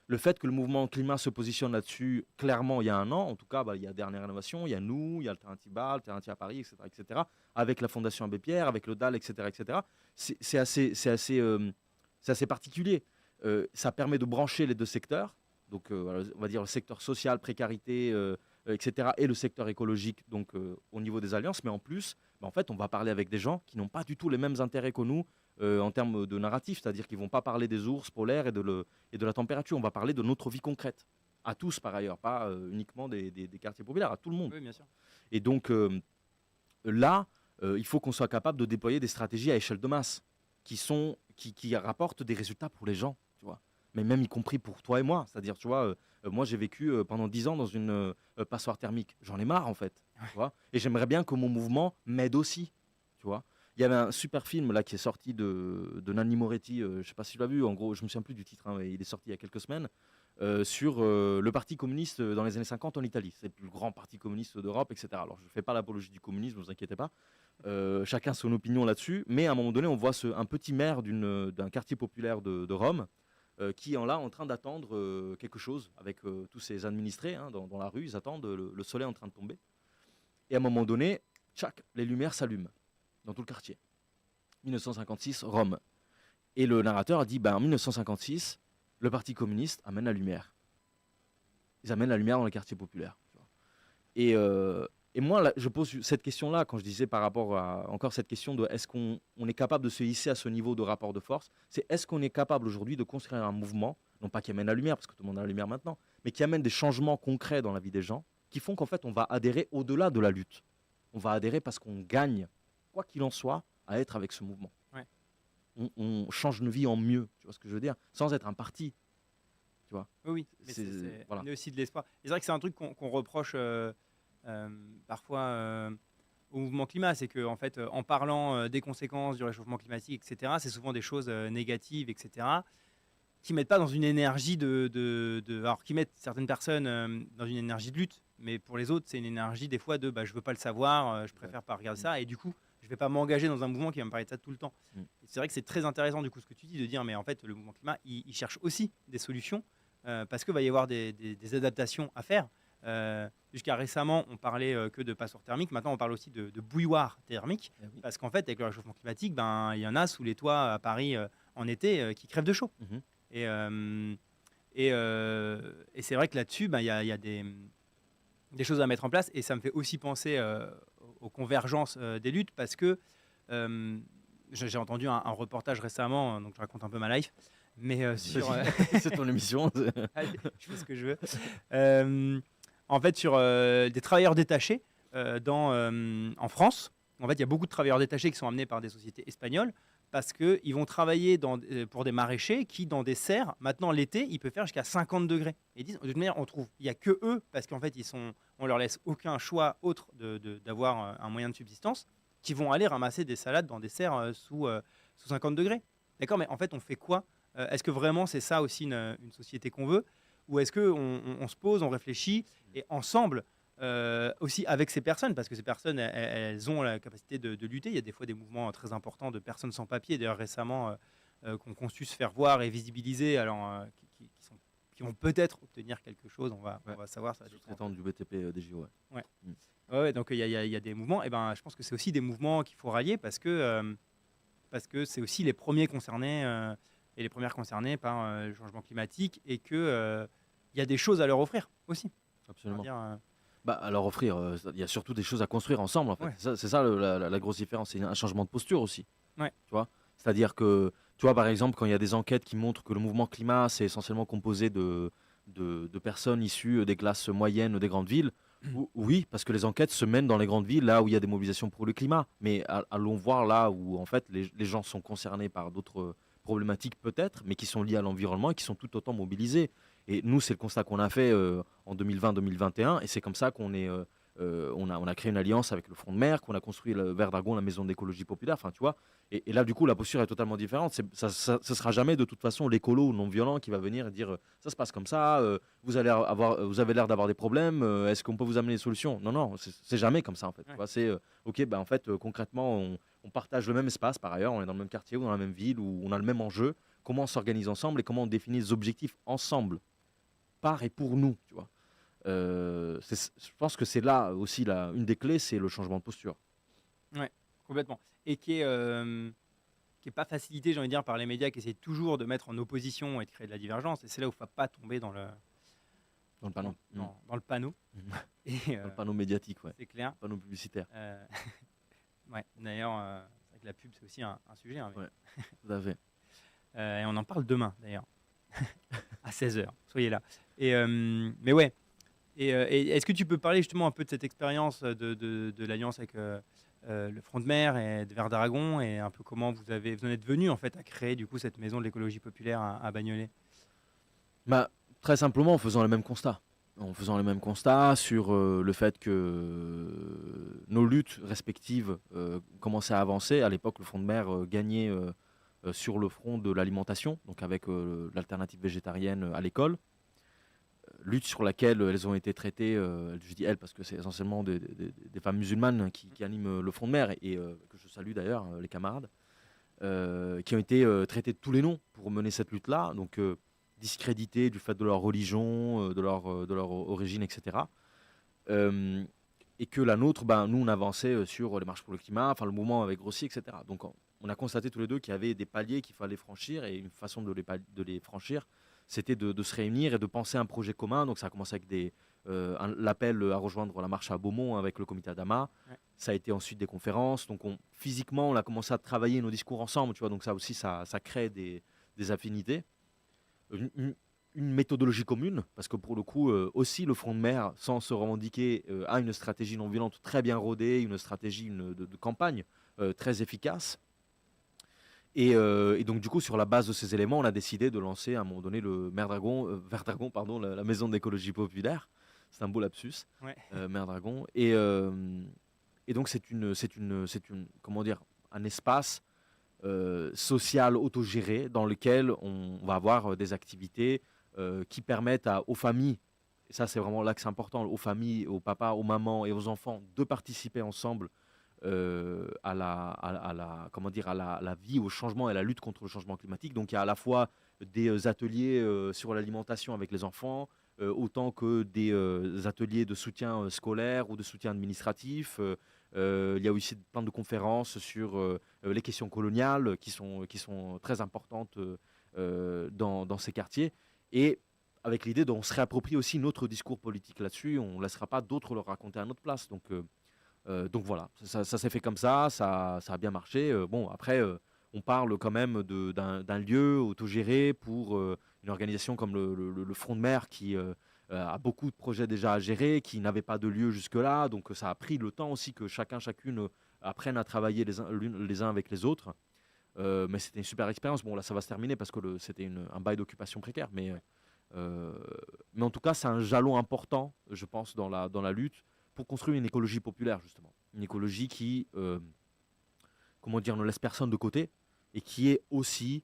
le fait que le mouvement climat se positionne là-dessus, clairement, il y a un an, en tout cas, il y a Dernière Rénovation, il y a nous, il y a Alternativa, Alternativa à Paris, etc., avec la Fondation Abbé Pierre, avec le DAL, etc. C'est assez particulier. Ça permet de brancher les deux secteurs, donc on va dire le secteur social, précarité, etc., et le secteur écologique, donc au niveau des alliances, mais en plus, en fait, on va parler avec des gens qui n'ont pas du tout les mêmes intérêts que nous en termes de narratif, c'est-à-dire qu'ils ne vont pas parler des ours polaires et de la température, on va parler de notre vie concrète, à tous par ailleurs, pas uniquement des quartiers populaires, à tout le monde. Oui, bien sûr. Et donc là, il faut qu'on soit capable de déployer des stratégies à échelle de masse qui rapportent des résultats pour les gens, tu vois. Mais même y compris pour toi et moi, c'est-à-dire, tu vois, moi j'ai vécu pendant 10 ans dans une passoire thermique, j'en ai marre en fait, tu vois, et j'aimerais bien que mon mouvement m'aide aussi, tu vois. Il y avait un super film là qui est sorti de Nanni Moretti, je ne sais pas si tu l'as vu, en gros, je me souviens plus du titre, mais il est sorti il y a quelques semaines, sur le parti communiste dans les années 50 en Italie. C'est le plus grand parti communiste d'Europe, etc. Alors je ne fais pas l'apologie du communisme, ne vous inquiétez pas. Chacun son opinion là-dessus, mais à un moment donné, on voit un petit maire d'un quartier populaire de Rome qui est là en train d'attendre quelque chose avec tous ses administrés dans la rue. Ils attendent le soleil en train de tomber. Et à un moment donné, tchac, les lumières s'allument dans tout le quartier. 1956, Rome. Et le narrateur a dit, en 1956, le Parti communiste amène la lumière. Ils amènent la lumière dans les quartiers populaires. Et moi, là, je pose cette question-là, quand je disais par rapport à encore cette question de est-ce qu'on est capable de se hisser à ce niveau de rapport de force, c'est est-ce qu'on est capable aujourd'hui de construire un mouvement, non pas qui amène la lumière, parce que tout le monde a la lumière maintenant, mais qui amène des changements concrets dans la vie des gens, qui font qu'en fait, on va adhérer au-delà de la lutte. On va adhérer parce qu'on gagne, quoi qu'il en soit, à être avec ce mouvement. Ouais. on change nos vies en mieux. Tu vois ce que je veux dire? Sans être un parti, tu vois? Oui, oui, mais Voilà. on est aussi de l'espoir. Et c'est vrai que c'est un truc qu'on reproche parfois au mouvement climat, c'est qu'en fait, en parlant des conséquences du réchauffement climatique, etc., c'est souvent des choses négatives, etc., qui mettent pas dans une énergie alors qui mettent certaines personnes dans une énergie de lutte, mais pour les autres, c'est une énergie des fois de bah, je veux pas le savoir, je Ouais. préfère pas regarder Mm. ça, et du coup, je vais pas m'engager dans un mouvement qui va me parler de ça tout le temps. Mm. Et c'est vrai que c'est très intéressant du coup ce que tu dis de dire, mais en fait, le mouvement climat, il cherche aussi des solutions parce qu'il va y avoir des adaptations à faire. Jusqu'à récemment, on parlait que de passoires thermiques. Maintenant, on parle aussi de bouilloires thermiques. Eh oui. Parce qu'en fait, avec le réchauffement climatique, ben, il y en a sous les toits à Paris en été qui crèvent de chaud. Mhm. Et, euh, et c'est vrai que là-dessus, ben, il y a des choses à mettre en place. Et ça me fait aussi penser aux convergences des luttes parce que j'ai entendu un reportage récemment, donc je raconte un peu ma life, mais Vas-y, sur... vas-y. C'est ton émission. Allez, je fais ce que je veux. Euh, En fait, sur des travailleurs détachés en France. En fait, il y a beaucoup de travailleurs détachés qui sont amenés par des sociétés espagnoles parce qu'ils vont travailler pour des maraîchers qui, dans des serres, maintenant l'été, il peut faire jusqu'à 50 degrés. Et ils disent, de toute manière, on trouve, il n'y a que eux, parce qu'en fait, on leur laisse aucun choix autre d'avoir un moyen de subsistance, qui vont aller ramasser des salades dans des serres sous 50 degrés. D'accord, mais en fait, on fait quoi Est-ce que vraiment c'est ça aussi une société qu'on veut? Ou est-ce qu'on se pose, on réfléchit, et ensemble, aussi avec ces personnes, parce que ces personnes, elles ont la capacité de lutter. Il y a des fois des mouvements très importants de personnes sans papier, d'ailleurs récemment, qu'on su se faire voir et visibiliser, alors, qui vont peut-être obtenir quelque chose, on Ouais. va savoir, ça dépend. Sous-traitant du BTP des JO. Ouais. Ouais. Mm. Ouais, donc il y a des mouvements, et ben, je pense que c'est aussi des mouvements qu'il faut rallier parce que c'est aussi les premiers concernés et les premières concernées par le changement climatique, et que il y a des choses à leur offrir aussi. Absolument. Dire, Bah, à leur offrir, il y a surtout des choses à construire ensemble, en fait. ouais, C'est ça la grosse différence. C'est un changement de posture aussi. ouais, Tu vois? C'est-à-dire que, tu vois, par exemple, quand il y a des enquêtes qui montrent que le mouvement climat, c'est essentiellement composé de personnes issues des classes moyennes des grandes villes, oui, parce que les enquêtes se mènent dans les grandes villes, là où il y a des mobilisations pour le climat. Mais allons voir là où, en fait, les gens sont concernés par d'autres problématiques, peut-être, mais qui sont liées à l'environnement et qui sont tout autant mobilisés. Et nous, c'est le constat qu'on a fait en 2020-2021, et c'est comme ça on a créé une alliance avec le Front de Mer, qu'on a construit le Vert Dragon, la maison d'écologie populaire, enfin, tu vois. Et là, du coup, la posture est totalement différente. Ce sera jamais de toute façon l'écolo ou non violent qui va venir et dire ça se passe comme ça, vous avez l'air d'avoir des problèmes, est-ce qu'on peut vous amener des solutions? Non, non, c'est jamais comme ça en fait. Tu ouais. vois, c'est ok, ben en fait, concrètement, on partage le même espace par ailleurs, on est dans le même quartier ou dans la même ville où on a le même enjeu. Comment on s'organise ensemble et comment on définit les objectifs ensemble, par et pour nous, tu vois. Je pense que c'est là aussi une des clés, c'est le changement de posture. Ouais, complètement. Et qui est pas facilité, j'ai envie de dire, par les médias qui essaient toujours de mettre en opposition et de créer de la divergence. Et c'est là où il ne faut pas tomber dans Dans le panneau. dans le panneau. Mhm. Et Dans le panneau médiatique, ouais. c'est clair. Le panneau publicitaire. Ouais. D'ailleurs, c'est vrai que la pub, c'est aussi un sujet, hein, mais- Ouais, tout à fait. Et on en parle demain, d'ailleurs, à 16h. Soyez là. Mais ouais. Et est-ce que tu peux parler justement un peu de cette expérience de l'alliance avec le Front de Mer et de Vert d'Aragon, et un peu comment vous en êtes venu en fait à créer du coup cette maison de l'écologie populaire à Bagnolet? Bah, très simplement en faisant le même constat. En faisant le même constat sur le fait que nos luttes respectives commençaient à avancer. À l'époque, le Front de Mer gagnait sur le front de l'alimentation, donc avec l'alternative végétarienne à l'école. Lutte sur laquelle elles ont été traitées, je dis elles parce que c'est essentiellement des femmes musulmanes qui animent le Front de Mer, et que je salue d'ailleurs, les camarades, qui ont été traitées de tous les noms pour mener cette lutte-là, donc discréditées du fait de leur religion, de leur origine, etc. Et que la nôtre, ben, nous, on avançait sur les marches pour le climat, enfin le mouvement avait grossi, etc. Donc on a constaté tous les deux qu'il y avait des paliers qu'il fallait franchir, et une façon de les franchir, c'était de se réunir et de penser un projet commun. Donc ça a commencé avec l'appel à rejoindre la marche à Beaumont avec le comité Adama. Ouais. Ça a été ensuite des conférences. Donc physiquement, on a commencé à travailler nos discours ensemble, tu vois. Donc ça aussi, ça crée des affinités. Une méthodologie commune, parce que pour le coup, aussi le Front de Mer, sans se revendiquer, a une stratégie non violente très bien rodée, une stratégie de campagne très efficace. Et donc, du coup, sur la base de ces éléments, on a décidé de lancer à un moment donné le Mère Dragon, pardon, la maison d'écologie populaire. C'est un beau lapsus, Ouais. Mère Dragon. Et donc, comment dire, un espace social autogéré dans lequel on va avoir des activités qui permettent aux familles, et ça c'est vraiment là que c'est important, aux familles, aux papas, aux mamans et aux enfants de participer ensemble comment dire, à la vie, au changement et à la lutte contre le changement climatique. Donc il y a à la fois des ateliers sur l'alimentation avec les enfants, autant que des ateliers de soutien scolaire ou de soutien administratif. Il y a aussi plein de conférences sur les questions coloniales qui sont très importantes dans ces quartiers. Et avec l'idée d'on se réapproprie aussi notre discours politique là-dessus, on ne laissera pas d'autres le raconter à notre place. Donc voilà, ça s'est fait comme ça a bien marché. Bon, après, on parle quand même d'un lieu autogéré pour une organisation comme le Front de Mer qui a beaucoup de projets déjà à gérer, qui n'avait pas de lieu jusque-là. Donc ça a pris le temps aussi que chacune apprenne à travailler les uns avec les autres. Mais c'était une super expérience. Bon, là, ça va se terminer parce que c'était un bail d'occupation précaire. Euh, mais en tout cas, c'est un jalon important, je pense, dans la lutte pour construire une écologie populaire, justement. Une écologie qui, comment dire, ne laisse personne de côté et qui est aussi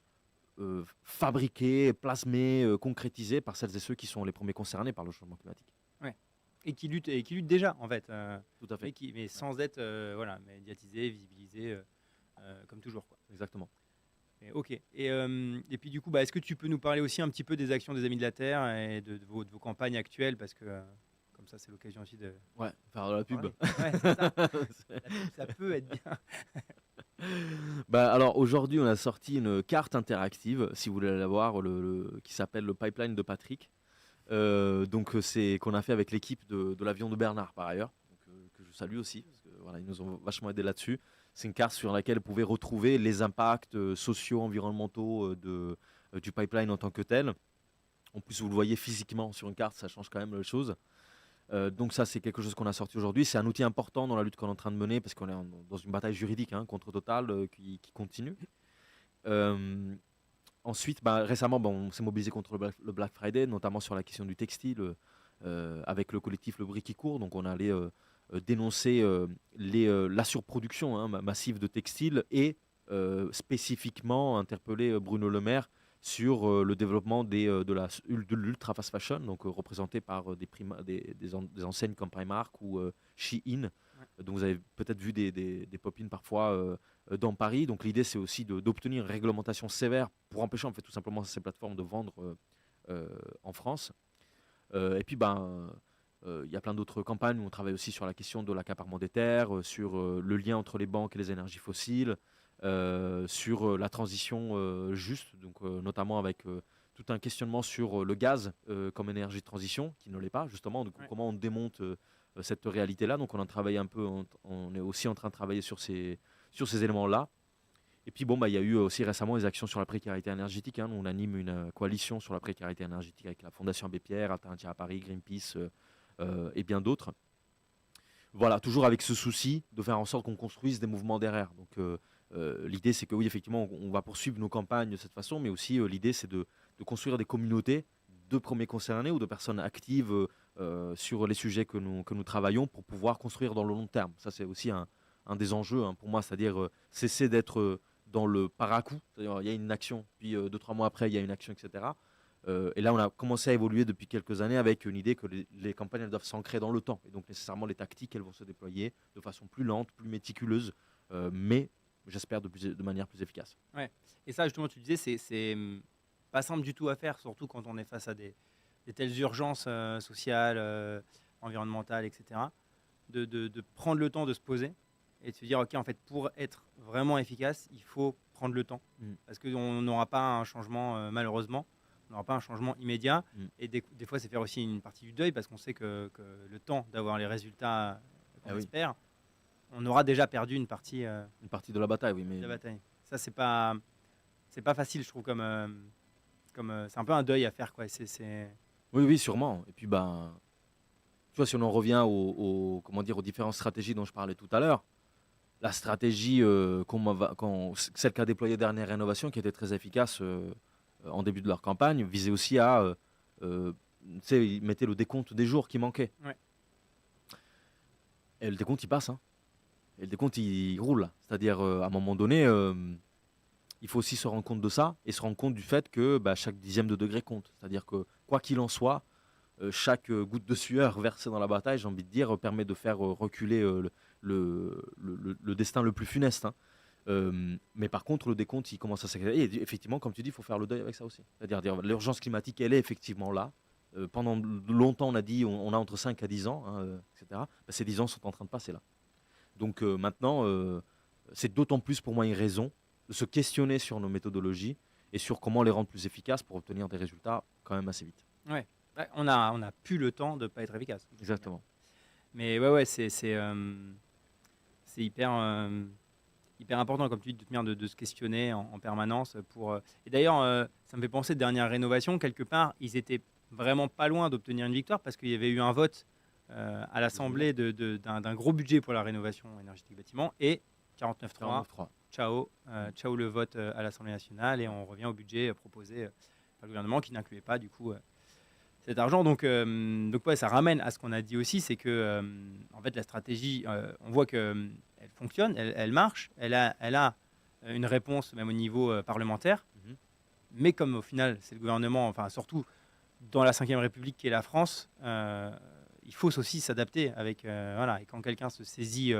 fabriquée, plasmée, concrétisée par celles et ceux qui sont les premiers concernés par le changement climatique. Ouais. Et qui lutte déjà, en fait. Tout à fait. Mais sans être voilà, médiatisé, visibilisé, comme toujours, quoi. Exactement. Ok. Et puis du coup, est-ce que tu peux nous parler aussi un petit peu des actions des Amis de la Terre et de vos campagnes actuelles, parce que comme ça, c'est l'occasion aussi de Ouais, faire de la pub. parler. Ouais, c'est ça. La pub, ça peut être bien. Alors aujourd'hui, on a sorti une carte interactive, si vous voulez la voir, qui s'appelle le Pipeline de Patrick. Donc c'est qu'on a fait avec l'équipe de l'avion de Bernard par ailleurs, donc, que je salue aussi, parce que voilà, ils nous ont vachement aidé là-dessus. C'est une carte sur laquelle vous pouvez retrouver les impacts sociaux, environnementaux du pipeline en tant que tel. En plus, vous le voyez physiquement sur une carte, ça change quand même les choses. Donc ça, c'est quelque chose qu'on a sorti aujourd'hui. C'est un outil important dans la lutte qu'on est en train de mener, parce qu'on est dans une bataille juridique contre Total qui continue. Euh, Ensuite, récemment, on s'est mobilisé contre le Black Friday, notamment sur la question du textile, avec le collectif Le Bruit qui court. Donc on allait dénoncer la surproduction massive de textiles et spécifiquement interpeller Bruno Le Maire sur le développement de l'ultra fast fashion, donc représenté par des enseignes comme Primark ou Shein. Ouais. Donc vous avez peut-être vu des pop-ins parfois dans Paris. Donc l'idée, c'est aussi d'obtenir une réglementation sévère pour empêcher en fait tout simplement ces plateformes de vendre en France. Et puis il y a plein d'autres campagnes où on travaille aussi sur la question de l'accaparement des terres, sur le lien entre les banques et les énergies fossiles, sur la transition juste, donc notamment avec tout un questionnement sur le gaz comme énergie de transition, qui ne l'est pas justement. Donc Ouais. comment on démonte cette réalité-là. Donc on a travaillé un peu, on est aussi en train de travailler sur ces éléments-là. Et puis il y a eu aussi récemment des actions sur la précarité énergétique. On anime une coalition sur la précarité énergétique avec la Fondation Abbé Pierre, Alternative à Paris, Greenpeace et bien d'autres. Voilà, toujours avec ce souci de faire en sorte qu'on construise des mouvements derrière. Donc l'idée, c'est que oui, effectivement, on va poursuivre nos campagnes de cette façon, mais aussi l'idée, c'est de construire des communautés de premiers concernés ou de personnes actives sur les sujets que nous travaillons pour pouvoir construire dans le long terme. Ça, c'est aussi un des enjeux pour moi, c'est-à-dire cesser d'être dans le para-coup. C'est-à-dire, il y a une action, puis 2-3 mois après, il y a une action, etc. Et là, on a commencé à évoluer depuis quelques années avec une idée que les campagnes elles doivent s'ancrer dans le temps. Et donc, nécessairement, les tactiques, elles vont se déployer de façon plus lente, plus méticuleuse, mais j'espère de manière plus efficace. Ouais. Et ça, justement, tu disais, c'est pas simple du tout à faire, surtout quand on est face à des telles urgences sociales, environnementales, etc. De prendre le temps de se poser et de se dire, OK, en fait, pour être vraiment efficace, il faut prendre le temps. Parce qu'on n'aura pas un changement, malheureusement, on n'aura pas un changement immédiat. Et des fois, c'est faire aussi une partie du deuil, parce qu'on sait que le temps d'avoir les résultats qu'on espère, on aura déjà perdu une partie de la bataille, oui. Mais... de la bataille. Ça, c'est pas facile, je trouve, comme c'est un peu un deuil à faire, quoi. Oui, sûrement. Et puis, tu vois, si on en revient comment dire, aux différentes stratégies dont je parlais tout à l'heure, la stratégie celle qu'a déployée dernière rénovation, qui était très efficace en début de leur campagne, visait aussi à, tu sais, ils mettaient le décompte des jours qui manquaient. Ouais. Et le décompte, il passe, hein. Et le décompte, il roule. C'est-à-dire, à un moment donné, il faut aussi se rendre compte de ça et se rendre compte du fait que chaque dixième de degré compte. C'est-à-dire que, quoi qu'il en soit, chaque goutte de sueur versée dans la bataille, j'ai envie de dire, permet de faire reculer le destin le plus funeste, hein. Mais par contre, le décompte, il commence à s'accélérer. Et effectivement, comme tu dis, il faut faire le deuil avec ça aussi. C'est-à-dire, l'urgence climatique, elle est effectivement là. Pendant longtemps, on a dit on a entre 5 à 10 ans, hein, etc. Ces 10 ans sont en train de passer là. Donc maintenant, c'est d'autant plus pour moi une raison de se questionner sur nos méthodologies et sur comment les rendre plus efficaces pour obtenir des résultats quand même assez vite. Ouais. Ouais, on a plus le temps de pas être efficace. Exactement. Mais ouais, c'est hyper important, comme tu dis, de se questionner en permanence. Et d'ailleurs, ça me fait penser de dernière rénovation, quelque part, ils étaient vraiment pas loin d'obtenir une victoire parce qu'il y avait eu un vote à l'Assemblée d'un gros budget pour la rénovation énergétique des bâtiments et 49.3, 49.3. ciao le vote à l'Assemblée nationale et on revient au budget proposé par le gouvernement qui n'incluait pas du coup cet argent. Donc ouais, ça ramène à ce qu'on a dit aussi, c'est que en fait la stratégie, on voit qu'elle fonctionne, elle marche, elle a une réponse même au niveau parlementaire, Mhm. mais comme au final c'est le gouvernement, enfin surtout dans la Ve République qui est la France, il faut aussi s'adapter avec voilà. Et quand quelqu'un se saisit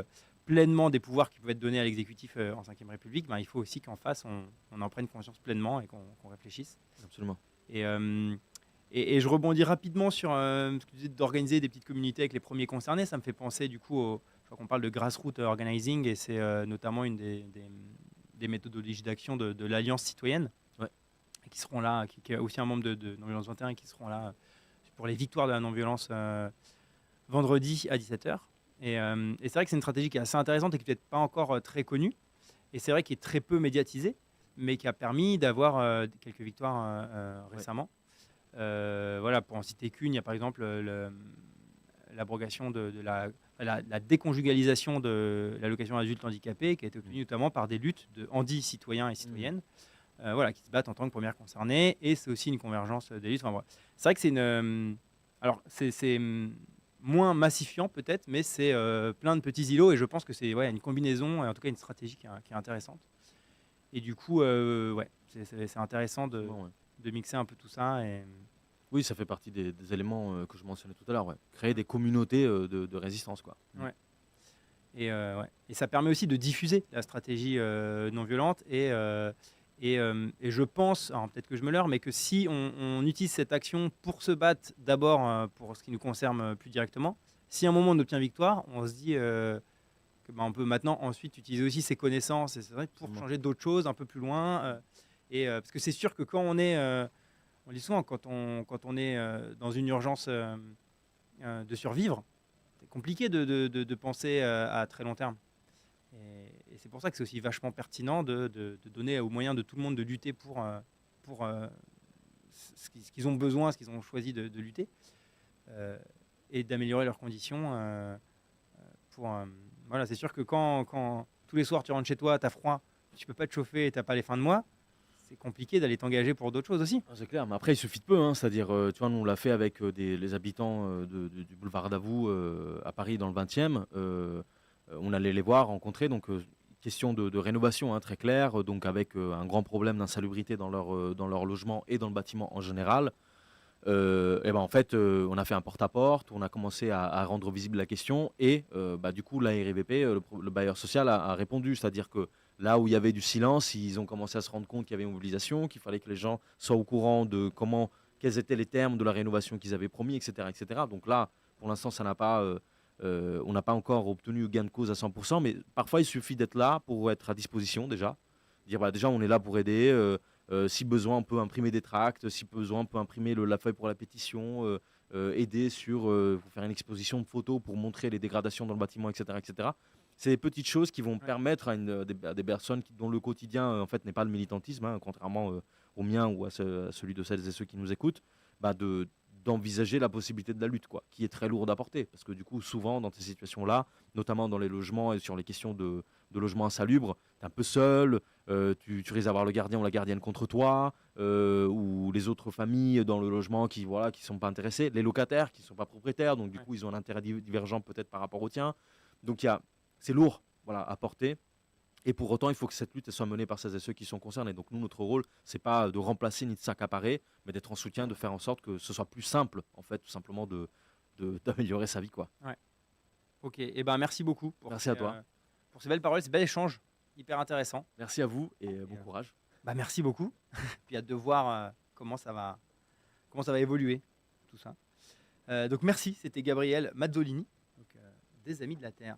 pleinement des pouvoirs qui peuvent être donnés à l'exécutif en Ve République, ben, il faut aussi qu'en face on en prenne conscience pleinement et qu'on réfléchisse. Absolument. Et je rebondis rapidement sur ce que tu disais d'organiser des petites communautés avec les premiers concernés. Ça me fait penser du coup, je crois qu'on parle de grassroots organizing et c'est notamment une des méthodologies d'action de l'Alliance citoyenne, Ouais. qui seront là, qui est aussi un membre de Non-Violence 21 et qui seront là pour les victoires de la non-violence vendredi à 17h. Et c'est vrai que c'est une stratégie qui est assez intéressante et qui n'est peut-être pas encore très connue. Et c'est vrai qu'il est très peu médiatisé, mais qui a permis d'avoir quelques victoires récemment. Voilà, pour en citer qu'une, il y a par exemple l'abrogation de la déconjugalisation de l'allocation adulte handicapé qui a été obtenue notamment par des luttes de handi-citoyens et citoyennes voilà, qui se battent en tant que premières concernées. Et c'est aussi une convergence des luttes. Enfin, voilà. C'est vrai que c'est une... alors, c'est moins massifiant peut-être, mais c'est plein de petits îlots. Et je pense que c'est une combinaison, et en tout cas une stratégie qui est intéressante. Et du coup, ouais, c'est intéressant de mixer un peu tout ça. Et... Oui, ça fait partie des éléments que je mentionnais tout à l'heure. Ouais. Créer des communautés de résistance, quoi. Ouais. Et ça permet aussi de diffuser la stratégie non violente. Et je pense, alors peut-être que je me leurre, mais que si on utilise cette action pour se battre d'abord pour ce qui nous concerne plus directement, si à un moment on obtient victoire, on se dit que on peut maintenant ensuite utiliser aussi ses connaissances et c'est vrai, pour changer d'autres choses un peu plus loin. Parce que c'est sûr que quand on est, on dit souvent, quand on est dans une urgence de survivre, c'est compliqué de penser à très long terme. Et c'est pour ça que c'est aussi vachement pertinent de donner aux moyens de tout le monde de lutter pour ce qu'ils ont besoin, ce qu'ils ont choisi de lutter, et d'améliorer leurs conditions. Voilà, c'est sûr que quand tous les soirs tu rentres chez toi, tu as froid, tu peux pas te chauffer et tu n'as pas les fins de mois, c'est compliqué d'aller t'engager pour d'autres choses aussi. C'est clair, mais après il suffit de peu, hein. C'est-à-dire, tu vois, nous on l'a fait avec les habitants du boulevard Davout à Paris dans le 20e. On allait les voir, rencontrer, donc question de rénovation, hein, très claire, donc avec un grand problème d'insalubrité dans leur logement et dans le bâtiment en général. Et en fait, on a fait un porte-à-porte, on a commencé à rendre visible la question et du coup, la RIVP, le bailleur social, a répondu. C'est-à-dire que là où il y avait du silence, ils ont commencé à se rendre compte qu'il y avait une mobilisation, qu'il fallait que les gens soient au courant de quels étaient les termes de la rénovation qu'ils avaient promis, etc., etc. Donc là, pour l'instant, ça n'a pas, on n'a pas encore obtenu gain de cause à 100%, mais parfois, il suffit d'être là pour être à disposition déjà. Dire déjà, on est là pour aider. Si besoin, on peut imprimer des tracts. Si besoin, on peut imprimer la feuille pour la pétition, aider pour faire une exposition de photos pour montrer les dégradations dans le bâtiment, etc., etc. C'est des petites choses qui vont permettre à des personnes dont le quotidien en fait n'est pas le militantisme, hein, contrairement au mien ou à celui de celles et ceux qui nous écoutent, d'envisager la possibilité de la lutte, quoi, qui est très lourde à porter. Parce que du coup, souvent, dans ces situations-là, notamment dans les logements et sur les questions de logements insalubres, tu es un peu seul, tu risques d'avoir le gardien ou la gardienne contre toi, ou les autres familles dans le logement qui voilà, qui sont pas intéressées, les locataires qui sont pas propriétaires, donc du Ouais. coup, ils ont un intérêt divergent peut-être par rapport au tien. Donc c'est lourd, voilà, à porter. Et pour autant, il faut que cette lutte elle soit menée par celles et ceux qui sont concernés. Donc nous, notre rôle, c'est pas de remplacer ni de s'accaparer, mais d'être en soutien, de faire en sorte que ce soit plus simple, en fait, tout simplement d'améliorer sa vie, quoi. Ouais. Ok, et ben merci beaucoup Merci à toi. pour ces belles paroles, ces bel échange, hyper intéressant. Merci à vous et bon Et, courage. bah merci beaucoup. Puis hâte de voir comment ça va évoluer tout ça. Donc merci, c'était Gabriel Mazzolini, donc, des Amis de la Terre.